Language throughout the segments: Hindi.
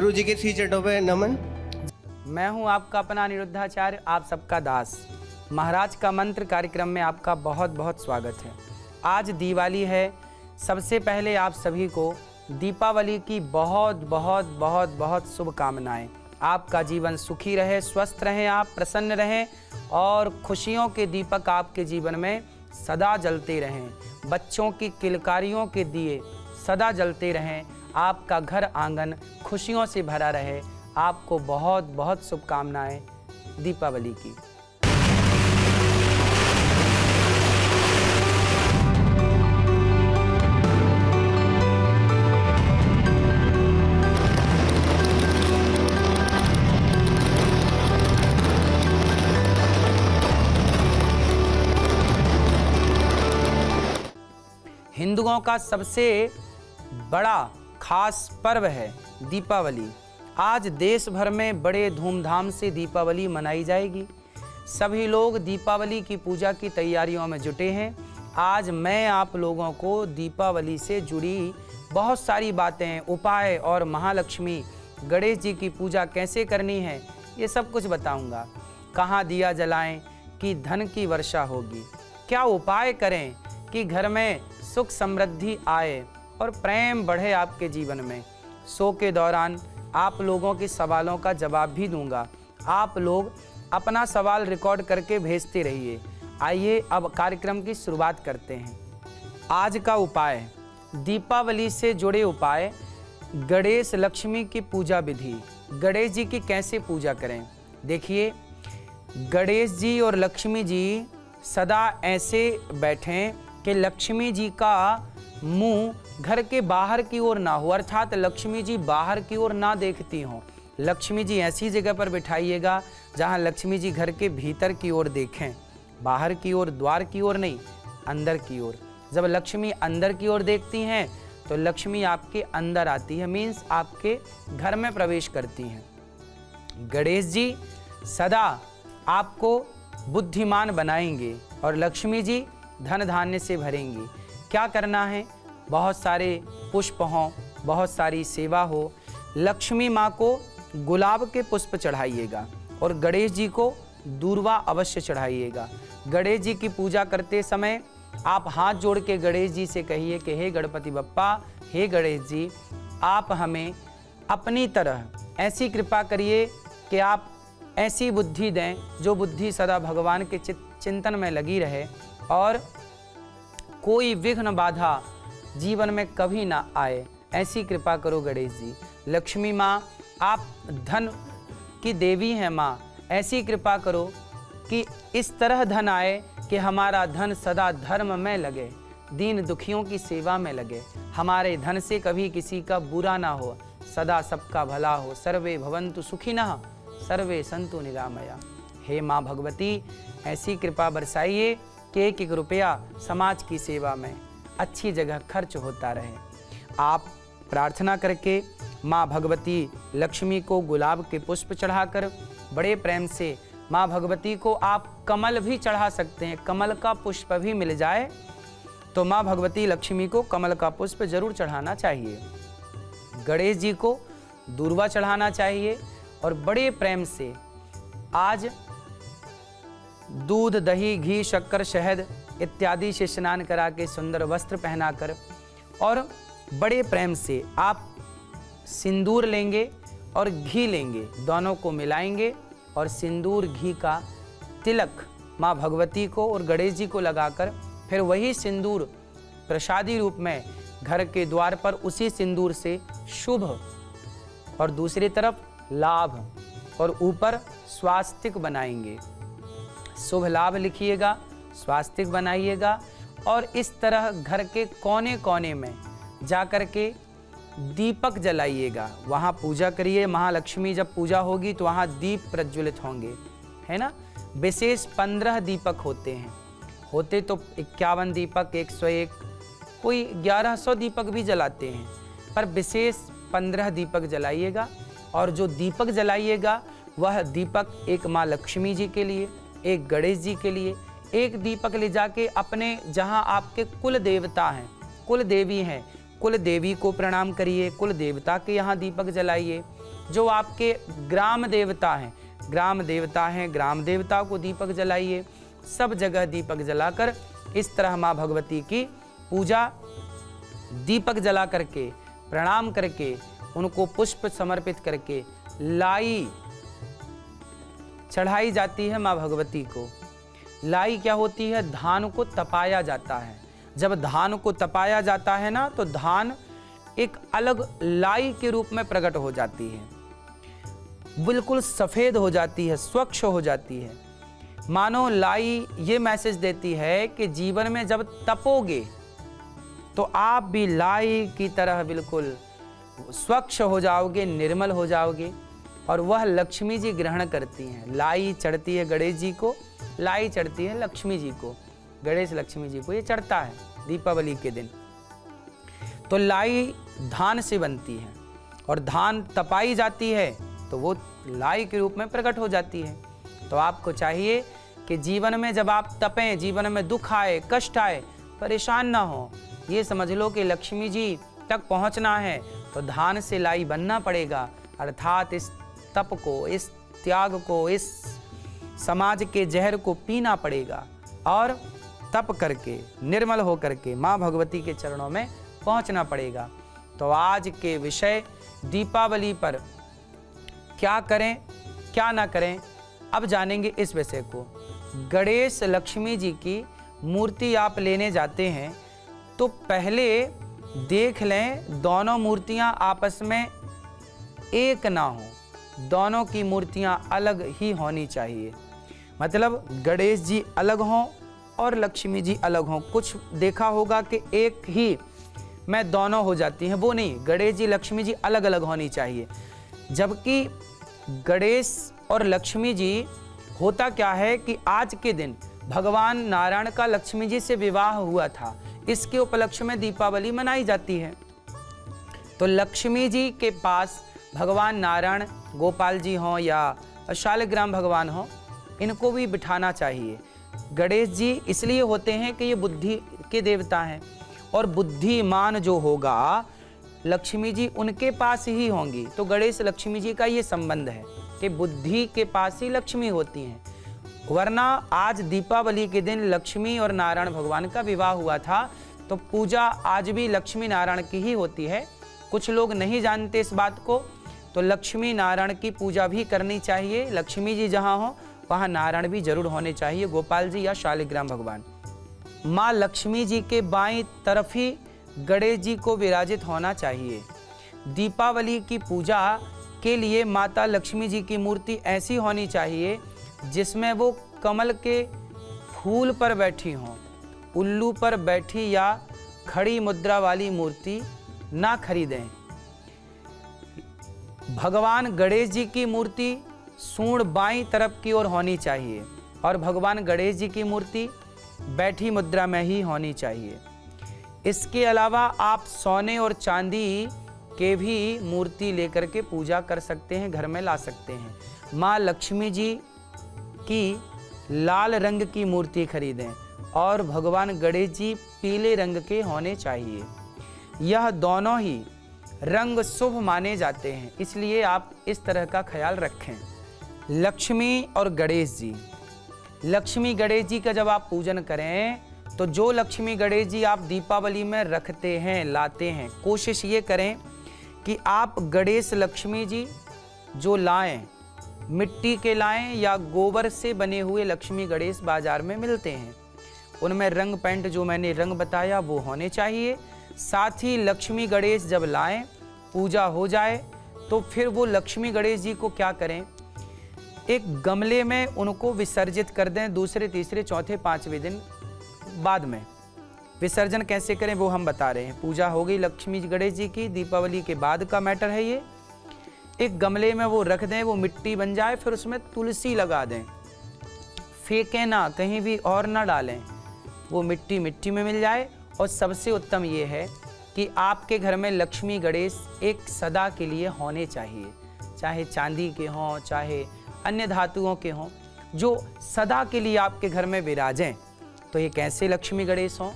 गुरु जी के श्री चरणों पे नमन। मैं हूं आपका अपना अनिरुद्धाचार्य, आप सबका दास। महाराज का मंत्र कार्यक्रम में आपका बहुत बहुत स्वागत है। आज दिवाली है। सबसे पहले आप सभी को दीपावली की बहुत बहुत बहुत बहुत शुभकामनाएं। आपका जीवन सुखी रहे, स्वस्थ रहें, आप प्रसन्न रहें और खुशियों के दीपक आपके जीवन में सदा जलते रहें। बच्चों की किलकारियों के दिए सदा जलते रहें। आपका घर आंगन खुशियों से भरा रहे। आपको बहुत बहुत शुभकामनाएं दीपावली की। हिंदुओं का सबसे बड़ा खास पर्व है दीपावली। आज देश भर में बड़े धूमधाम से दीपावली मनाई जाएगी। सभी लोग दीपावली की पूजा की तैयारियों में जुटे हैं। आज मैं आप लोगों को दीपावली से जुड़ी बहुत सारी बातें, उपाय और महालक्ष्मी गणेश जी की पूजा कैसे करनी है ये सब कुछ बताऊंगा। कहाँ दिया जलाएं कि धन की वर्षा होगी, क्या उपाय करें कि घर में सुख समृद्धि आए और प्रेम बढ़े आपके जीवन में। शो के दौरान आप लोगों के सवालों का जवाब भी दूंगा। आप लोग अपना सवाल रिकॉर्ड करके भेजते रहिए। आइए अब कार्यक्रम की शुरुआत करते हैं। आज का उपाय, दीपावली से जुड़े उपाय। गणेश लक्ष्मी की पूजा विधि। गणेश जी की कैसे पूजा करें। देखिए, गणेश जी और लक्ष्मी जी सदा ऐसे बैठें कि लक्ष्मी जी का मुंह घर के बाहर की ओर ना हो, अर्थात लक्ष्मी जी बाहर की ओर ना देखती हों। लक्ष्मी जी ऐसी जगह पर बिठाइएगा जहां लक्ष्मी जी घर के भीतर की ओर देखें, बाहर की ओर, द्वार की ओर नहीं, अंदर की ओर। जब लक्ष्मी अंदर की ओर देखती हैं तो लक्ष्मी आपके अंदर आती है, मीन्स आपके घर में प्रवेश करती हैं। गणेश जी सदा आपको बुद्धिमान बनाएंगे और लक्ष्मी जी धन धान्य से भरेंगी। क्या करना है, बहुत सारे पुष्प हों, बहुत सारी सेवा हो। लक्ष्मी माँ को गुलाब के पुष्प चढ़ाइएगा और गणेश जी को दूर्वा अवश्य चढ़ाइएगा। गणेश जी की पूजा करते समय आप हाथ जोड़ के गणेश जी से कहिए कि हे गणपति बप्पा, हे गणेश जी, आप हमें अपनी तरह ऐसी कृपा करिए कि आप ऐसी बुद्धि दें जो बुद्धि सदा भगवान के चिंतन में लगी रहे और कोई विघ्न बाधा जीवन में कभी ना आए। ऐसी कृपा करो गणेश जी। लक्ष्मी माँ, आप धन की देवी हैं माँ, ऐसी कृपा करो कि इस तरह धन आए कि हमारा धन सदा धर्म में लगे, दीन दुखियों की सेवा में लगे। हमारे धन से कभी किसी का बुरा ना हो, सदा सबका भला हो। सर्वे भवन्तु सुखिनः, सर्वे सन्तु निरामया। हे माँ भगवती, ऐसी कृपा बरसाइए कि एक एक रुपया समाज की सेवा में अच्छी जगह खर्च होता रहे। आप प्रार्थना करके माँ भगवती लक्ष्मी को गुलाब के पुष्प चढ़ाकर बड़े प्रेम से, माँ भगवती को आप कमल भी चढ़ा सकते हैं। कमल का पुष्प भी मिल जाए तो माँ भगवती लक्ष्मी को कमल का पुष्प जरूर चढ़ाना चाहिए। गणेश जी को दूर्वा चढ़ाना चाहिए और बड़े प्रेम से आज दूध, दही, घी, शक्कर, शहद इत्यादि से स्नान करा के सुंदर वस्त्र पहनाकर और बड़े प्रेम से आप सिंदूर लेंगे और घी लेंगे, दोनों को मिलाएंगे और सिंदूर घी का तिलक माँ भगवती को और गणेश जी को लगाकर फिर वही सिंदूर प्रसादी रूप में घर के द्वार पर उसी सिंदूर से शुभ और दूसरी तरफ लाभ और ऊपर स्वास्तिक बनाएंगे। शुभ लाभ लिखिएगा, स्वास्तिक बनाइएगा और इस तरह घर के कोने कोने में जाकर के दीपक जलाइएगा। वहाँ पूजा करिए। महालक्ष्मी जब पूजा होगी तो वहाँ दीप प्रज्वलित होंगे, है ना। विशेष 15 दीपक होते हैं, होते तो 51 दीपक, 101, कोई 1100 दीपक भी जलाते हैं, पर विशेष 15 दीपक जलाइएगा। और जो दीपक जलाइएगा वह दीपक एक माँ लक्ष्मी जी के लिए, एक गणेश जी के लिए, एक दीपक ले जाके अपने जहाँ आपके कुल देवता हैं, कुल देवी हैं, कुल देवी को प्रणाम करिए, कुल देवता के यहाँ दीपक जलाइए। जो आपके ग्राम देवता हैं, ग्राम देवता को दीपक जलाइए। सब जगह दीपक जलाकर इस तरह माँ भगवती की पूजा, दीपक जला करके, प्रणाम करके, उनको पुष्प समर्पित करके लाई चढ़ाई जाती है माँ भगवती को। लाई क्या होती है? धान को तपाया जाता है। जब धान को तपाया जाता है ना, तो धान एक अलग लाई के रूप में प्रकट हो जाती है, बिल्कुल सफ़ेद हो जाती है, स्वच्छ हो जाती है। मानो लाई ये मैसेज देती है कि जीवन में जब तपोगे तो आप भी लाई की तरह बिल्कुल स्वच्छ हो जाओगे, निर्मल हो जाओगे। और वह लक्ष्मी जी ग्रहण करती हैं। लाई चढ़ती है गणेश जी को, लाई चढ़ती है लक्ष्मी जी को, गणेश लक्ष्मी जी को ये चढ़ता है दीपावली के दिन। तो लाई धान से बनती है और धान तपाई जाती है तो वो लाई के रूप में प्रकट हो जाती है। तो आपको चाहिए कि जीवन में जब आप तपें, जीवन में दुख आए, कष्ट आए, परेशान ना हो, ये समझ लो कि लक्ष्मी जी तक पहुंचना है तो धान से लाई बनना पड़ेगा। अर्थात इस तप को, इस त्याग को, इस समाज के जहर को पीना पड़ेगा और तप करके, निर्मल हो करके माँ भगवती के चरणों में पहुंचना पड़ेगा। तो आज के विषय दीपावली पर क्या करें, क्या ना करें, अब जानेंगे इस विषय को। गणेश लक्ष्मी जी की मूर्ति आप लेने जाते हैं तो पहले देख लें दोनों मूर्तियां आपस में एक ना हो, दोनों की मूर्तियां अलग ही होनी चाहिए। मतलब गणेश जी अलग हों और लक्ष्मी जी अलग हों। कुछ देखा होगा कि एक ही में दोनों हो जाती हैं, वो नहीं, गणेश जी लक्ष्मी जी अलग अलग होनी चाहिए। जबकि गणेश और लक्ष्मी जी, होता क्या है कि आज के दिन भगवान नारायण का लक्ष्मी जी से विवाह हुआ था, इसके उपलक्ष्य में दीपावली मनाई जाती है। तो लक्ष्मी जी के पास भगवान नारायण, गोपाल जी हों या शालिग्राम भगवान हों, इनको भी बिठाना चाहिए। गणेश जी इसलिए होते हैं कि ये बुद्धि के देवता हैं और बुद्धिमान जो होगा लक्ष्मी जी उनके पास ही होंगी। तो गणेश लक्ष्मी जी का ये संबंध है कि बुद्धि के पास ही लक्ष्मी होती हैं। वरना आज दीपावली के दिन लक्ष्मी और नारायण भगवान का विवाह हुआ था, तो पूजा आज भी लक्ष्मी नारायण की ही होती है। कुछ लोग नहीं जानते इस बात को, तो लक्ष्मी नारायण की पूजा भी करनी चाहिए। लक्ष्मी जी जहाँ हो वहाँ नारायण भी जरूर होने चाहिए, गोपाल जी या शालिग्राम भगवान। माँ लक्ष्मी जी के बाईं तरफ ही गणेश जी को विराजित होना चाहिए। दीपावली की पूजा के लिए माता लक्ष्मी जी की मूर्ति ऐसी होनी चाहिए जिसमें वो कमल के फूल पर बैठी हों, उल्लू पर बैठी या खड़ी मुद्रा वाली मूर्ति ना खरीदें। भगवान गणेश जी की मूर्ति सूंड बाईं तरफ की ओर होनी चाहिए और भगवान गणेश जी की मूर्ति बैठी मुद्रा में ही होनी चाहिए। इसके अलावा आप सोने और चांदी के भी मूर्ति लेकर के पूजा कर सकते हैं, घर में ला सकते हैं। माँ लक्ष्मी जी की लाल रंग की मूर्ति खरीदें और भगवान गणेश जी पीले रंग के होने चाहिए। यह दोनों ही रंग शुभ माने जाते हैं, इसलिए आप इस तरह का ख्याल रखें। लक्ष्मी और गणेश जी, लक्ष्मी गणेश जी का जब आप पूजन करें तो जो लक्ष्मी गणेश जी आप दीपावली में रखते हैं, लाते हैं, कोशिश ये करें कि आप गणेश लक्ष्मी जी जो लाएं, मिट्टी के लाएं या गोबर से बने हुए लक्ष्मी गणेश बाजार में मिलते हैं, उनमें रंग पेंट जो मैंने रंग बताया वो होने चाहिए। साथ ही लक्ष्मी गणेश जब लाएं, पूजा हो जाए तो फिर वो लक्ष्मी गणेश जी को क्या करें, एक गमले में उनको विसर्जित कर दें। दूसरे, तीसरे, चौथे, पांचवें दिन बाद में विसर्जन कैसे करें वो हम बता रहे हैं। पूजा हो गई लक्ष्मी गणेश जी की, दीपावली के बाद का मैटर है ये। एक गमले में वो रख दें, वो मिट्टी बन जाए, फिर उसमें तुलसी लगा दें, फेंकें ना, कहीं भी और ना डालें, वो मिट्टी मिट्टी में मिल जाए। और सबसे उत्तम ये है कि आपके घर में लक्ष्मी गणेश एक सदा के लिए होने चाहिए, चाहे चांदी के हों, चाहे अन्य धातुओं के हों, जो सदा के लिए आपके घर में विराजें। तो ये कैसे लक्ष्मी गणेश हों?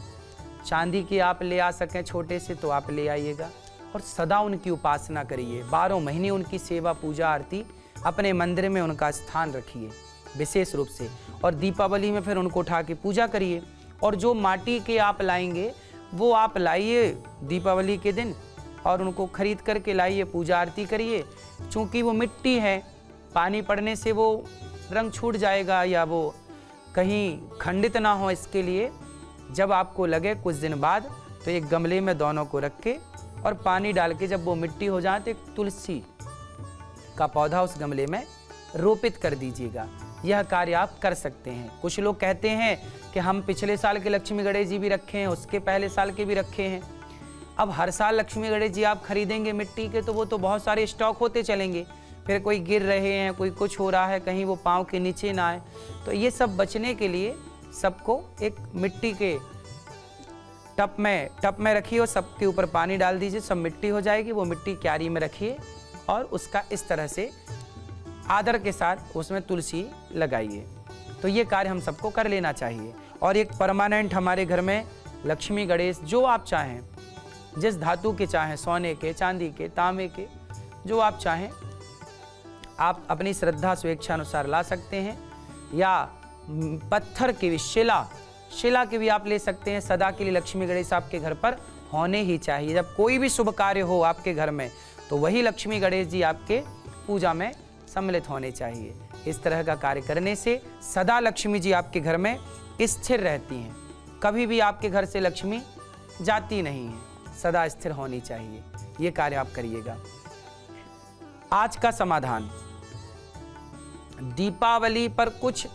चांदी के आप ले आ सकें छोटे से तो आप ले आइएगा, और सदा उनकी उपासना करिए। 12 महीने उनकी सेवा पूजा आरती अपने मंदिर में उनका स्थान रखिए विशेष रूप से, और दीपावली में फिर उनको उठा के पूजा करिए। और जो माटी के आप लाएंगे वो आप लाइए दीपावली के दिन और उनको खरीद करके लाइए, पूजा आरती करिए। चूँकि वो मिट्टी है, पानी पड़ने से वो रंग छूट जाएगा या वो कहीं खंडित ना हो, इसके लिए जब आपको लगे कुछ दिन बाद तो एक गमले में दोनों को रख के और पानी डाल के जब वो मिट्टी हो जाए तो एक तुलसी का पौधा उस गमले में रोपित कर दीजिएगा। यह कार्य आप कर सकते हैं। कुछ लोग कहते हैं कि हम पिछले साल के लक्ष्मी गणेश जी भी रखे हैं, उसके पहले साल के भी रखे हैं। अब हर साल लक्ष्मी गणेश जी आप खरीदेंगे मिट्टी के तो वो तो बहुत सारे स्टॉक होते चलेंगे, फिर कोई गिर रहे हैं, कोई कुछ हो रहा है, कहीं वो पाँव के नीचे ना आए। तो ये सब बचने के लिए सबको एक मिट्टी के टब में रखिए और सबके ऊपर पानी डाल दीजिए, सब मिट्टी हो जाएगी। वो मिट्टी क्यारी में रखिए और उसका इस तरह से आदर के साथ उसमें तुलसी लगाइए। तो ये कार्य हम सबको कर लेना चाहिए। और एक परमानेंट हमारे घर में लक्ष्मी गणेश जो आप चाहें, जिस धातु के चाहें, सोने के, चांदी के, तांबे के, जो आप चाहें आप अपनी श्रद्धा स्वेच्छा अनुसार ला सकते हैं। या पत्थर के भी, शिला के भी आप ले सकते हैं। सदा के लिए लक्ष्मी गणेश आपके घर पर होने ही चाहिए। जब कोई भी शुभ कार्य हो आपके घर में तो वही लक्ष्मी गणेश जी आपके पूजा में सम्मिलित होने चाहिए। इस तरह का कार्य करने से सदा लक्ष्मी जी आपके घर में स्थिर रहती हैं। कभी भी आपके घर से लक्ष्मी जाती नहीं है, सदा स्थिर होनी चाहिए। ये कार्य आप करिएगा। आज का समाधान, दीपावली पर कुछ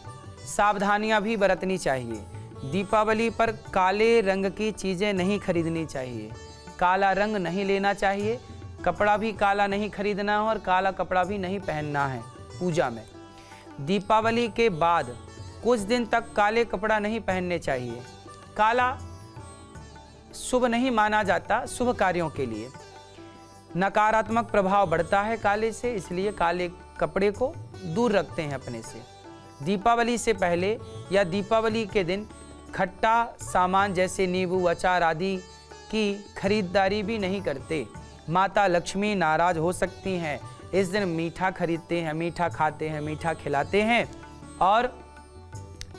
सावधानियां भी बरतनी चाहिए। दीपावली पर काले रंग की चीज़ें नहीं खरीदनी चाहिए, काला रंग नहीं लेना चाहिए, कपड़ा भी काला नहीं खरीदना है और काला कपड़ा भी नहीं पहनना है पूजा में। दीपावली के बाद कुछ दिन तक काले कपड़ा नहीं पहनने चाहिए। काला शुभ नहीं माना जाता शुभ कार्यों के लिए, नकारात्मक प्रभाव बढ़ता है काले से, इसलिए काले कपड़े को दूर रखते हैं अपने से। दीपावली से पहले या दीपावली के दिन खट्टा सामान जैसे नींबू, अचार आदि की खरीदारी भी नहीं करते। माता लक्ष्मी नाराज हो सकती हैं। इस दिन मीठा खरीदते हैं, मीठा खाते हैं, मीठा खिलाते हैं और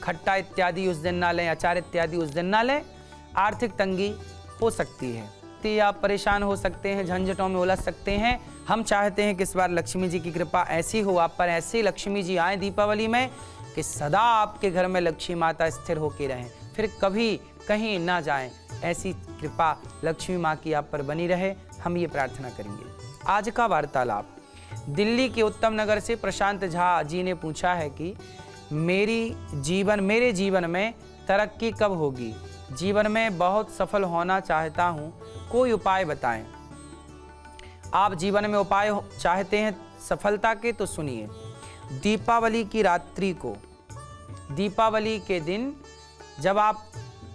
खट्टा इत्यादि उस दिन ना लें, अचार इत्यादि उस दिन ना लें। आर्थिक तंगी हो सकती है, तो आप परेशान हो सकते हैं, झंझटों में उलझ सकते हैं। हम चाहते हैं कि इस बार लक्ष्मी जी की कृपा ऐसी हो आप पर, ऐसी लक्ष्मी जी आए दीपावली में कि सदा आपके घर में लक्ष्मी माता स्थिर होकर रहें, फिर कभी कहीं ना जाएं। ऐसी कृपा लक्ष्मी माँ की आप पर बनी रहे, हम ये प्रार्थना करेंगे। आज का वार्तालाप, दिल्ली के उत्तम नगर से प्रशांत झा जी ने पूछा है कि मेरे जीवन में तरक्की कब होगी? जीवन में बहुत सफल होना चाहता हूँ, कोई उपाय बताएं। आप जीवन में उपाय चाहते हैं सफलता के, तो सुनिए। दीपावली की रात्रि को, दीपावली के दिन जब आप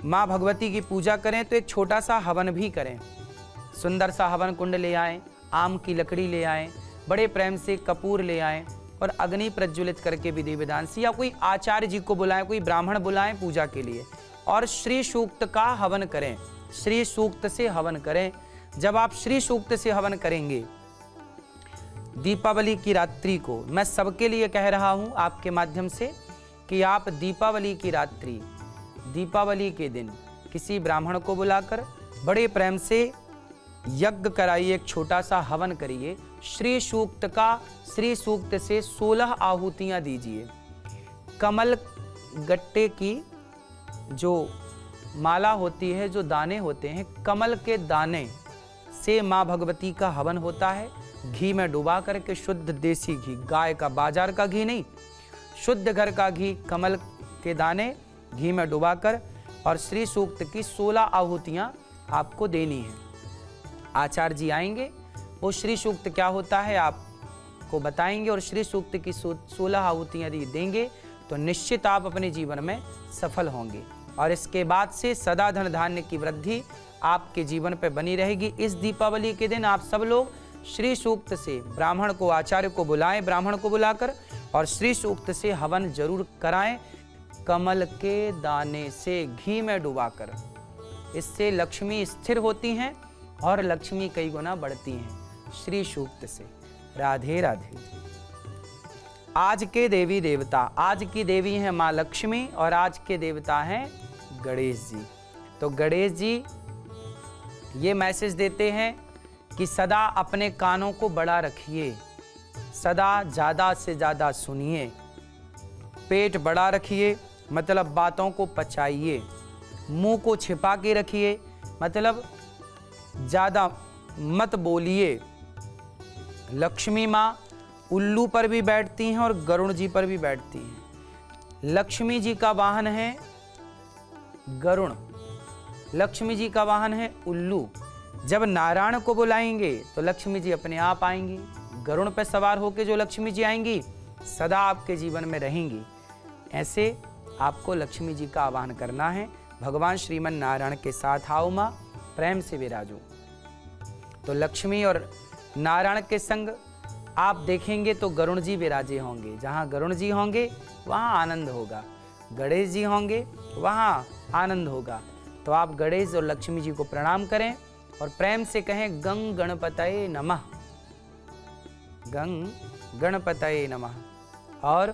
माँ भगवती की पूजा करें तो एक छोटा सा हवन भी करें। सुंदर सा हवन कुंड ले आएं, आम की लकड़ी ले आएं, बड़े प्रेम से कपूर ले आएं और अग्नि प्रज्वलित करके विधि विधान से, या कोई आचार्य जी को बुलाएं, कोई ब्राह्मण बुलाएं पूजा के लिए, और श्री सूक्त का हवन करें। श्री सूक्त से हवन करें। जब आप श्री सूक्त से हवन करेंगे दीपावली की रात्रि को, मैं सबके लिए कह रहा हूं आपके माध्यम से कि आप दीपावली की रात्रि, दीपावली के दिन किसी ब्राह्मण को बुलाकर बड़े प्रेम से यज्ञ कराइए, एक छोटा सा हवन करिए। श्री सूक्त का, श्री सूक्त से 16 आहुतियां दीजिए। कमल गट्टे की जो माला होती है, जो दाने होते हैं, कमल के दाने से माँ भगवती का हवन होता है। घी में डुबा करके, शुद्ध देसी घी, गाय का, बाजार का घी नहीं, शुद्ध घर का घी, कमल के दाने घी में डुबाकर, और श्री सूक्त की 16 आहुतियाँ आपको देनी है। आचार्य जी आएंगे, वो श्री सूक्त क्या होता है आपको बताएंगे और श्री सूक्त की 16 आहुतियाँ यदि देंगे तो निश्चित आप अपने जीवन में सफल होंगे। और इसके बाद से सदा धन धान्य की वृद्धि आपके जीवन पर बनी रहेगी। इस दीपावली के दिन आप सब लोग श्री सूक्त से ब्राह्मण को, आचार्य को बुलाएं, ब्राह्मण को बुलाकर, और श्री सूक्त से हवन जरूर कराएं, कमल के दाने से घी में डुबाकर। इससे लक्ष्मी स्थिर होती हैं और लक्ष्मी कई गुना बढ़ती हैं श्री सूक्त से। राधे राधे। आज के देवी देवता, आज की देवी हैं माँ लक्ष्मी और आज के देवता हैं गणेश जी। तो गणेश जी ये मैसेज देते हैं कि सदा अपने कानों को बड़ा रखिए, सदा ज़्यादा से ज़्यादा सुनिए, पेट बड़ा रखिए मतलब बातों को पचाइए, मुंह को छिपा के रखिए मतलब ज़्यादा मत बोलिए। लक्ष्मी माँ उल्लू पर भी बैठती हैं और गरुड़ जी पर भी बैठती हैं। लक्ष्मी जी का वाहन है गरुड़, लक्ष्मी जी का वाहन है उल्लू। जब नारायण को बुलाएंगे तो लक्ष्मी जी अपने आप आएंगी। गरुड़ पर सवार होकर जो लक्ष्मी जी आएंगी सदा आपके जीवन में रहेंगी। ऐसे आपको लक्ष्मी जी का आवाहन करना है। भगवान श्रीमन नारायण के साथ आओ माँ, प्रेम से विराजो। तो लक्ष्मी और नारायण के संग आप देखेंगे तो गरुड़ जी विराजे होंगे। जहाँ गरुड़ जी होंगे वहाँ आनंद होगा, गणेश जी होंगे वहाँ आनंद होगा। तो आप गणेश और लक्ष्मी जी को प्रणाम करें और प्रेम से कहें गंग गणपतये नमः, गंग गणपतये नमः। और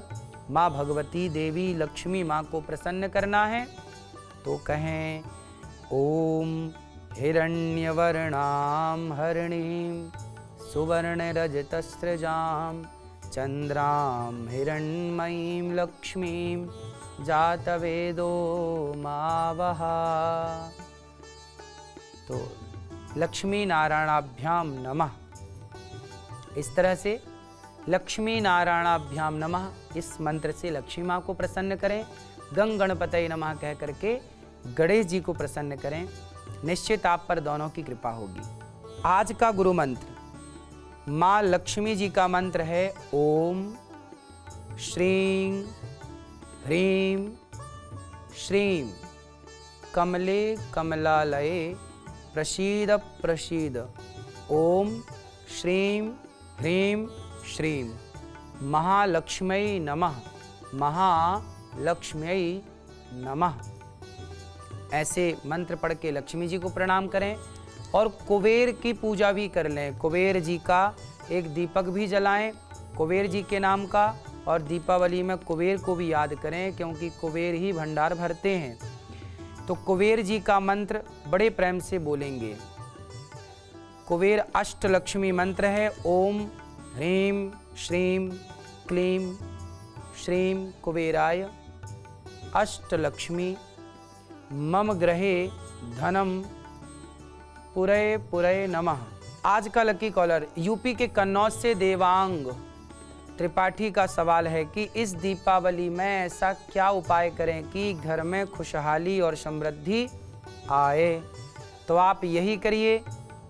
माँ भगवती देवी लक्ष्मी माँ को प्रसन्न करना है तो कहें ओम हिरण्यवर्णां हरिणीं सुवर्णरजतस्रजां चंद्रां हिरण्मयीं लक्ष्मीं जातवेदो मावहा। तो लक्ष्मी नारायणाभ्याम नमः, इस तरह से लक्ष्मी नारायणाभ्याम नमः इस मंत्र से लक्ष्मी माँ को प्रसन्न करें। गंग गणपतये नमः कह करके गणेश जी को प्रसन्न करें, निश्चित आप पर दोनों की कृपा होगी। आज का गुरु मंत्र माँ लक्ष्मी जी का मंत्र है ओम श्रीं ह्रीं श्रीं कमले कमलालये प्रसीद प्रसीद। ओम श्रीं ह्रीं श्रीं महालक्ष्म्यै नमः, महालक्ष्म्यै नमः। ऐसे मंत्र पढ़ के लक्ष्मी जी को प्रणाम करें और कुबेर की पूजा भी कर लें। कुबेर जी का एक दीपक भी जलाएं कुबेर जी के नाम का, और दीपावली में कुबेर को भी याद करें क्योंकि कुबेर ही भंडार भरते हैं। तो कुबेर जी का मंत्र बड़े प्रेम से बोलेंगे। कुबेर अष्टलक्ष्मी मंत्र है ओम ह्रीं श्रीं क्लीं श्रीं कुबेराय अष्टलक्ष्मी मम ग्रहे धनम पुरय पुरय नमः। आज का लकी कॉलर यूपी के कन्नौज से देवांग त्रिपाठी का सवाल है कि इस दीपावली में ऐसा क्या उपाय करें कि घर में खुशहाली और समृद्धि आए। तो आप यही करिए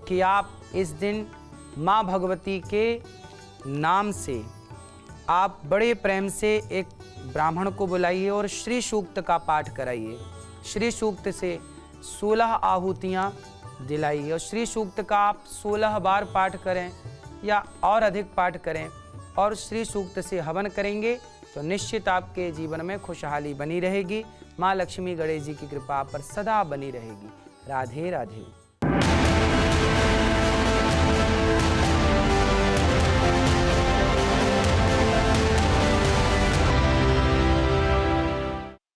कि आप इस दिन माँ भगवती के नाम से आप बड़े प्रेम से एक ब्राह्मण को बुलाइए और श्री सूक्त का पाठ कराइए। श्री सूक्त से 16 आहुतियाँ दिलाइए और श्री सूक्त का आप 16 बार पाठ करें या और अधिक पाठ करें और श्री सूक्त से हवन करेंगे तो निश्चित आपके जीवन में खुशहाली बनी रहेगी। माँ लक्ष्मी गणेश जी की कृपा पर सदा बनी रहेगी। राधे राधे।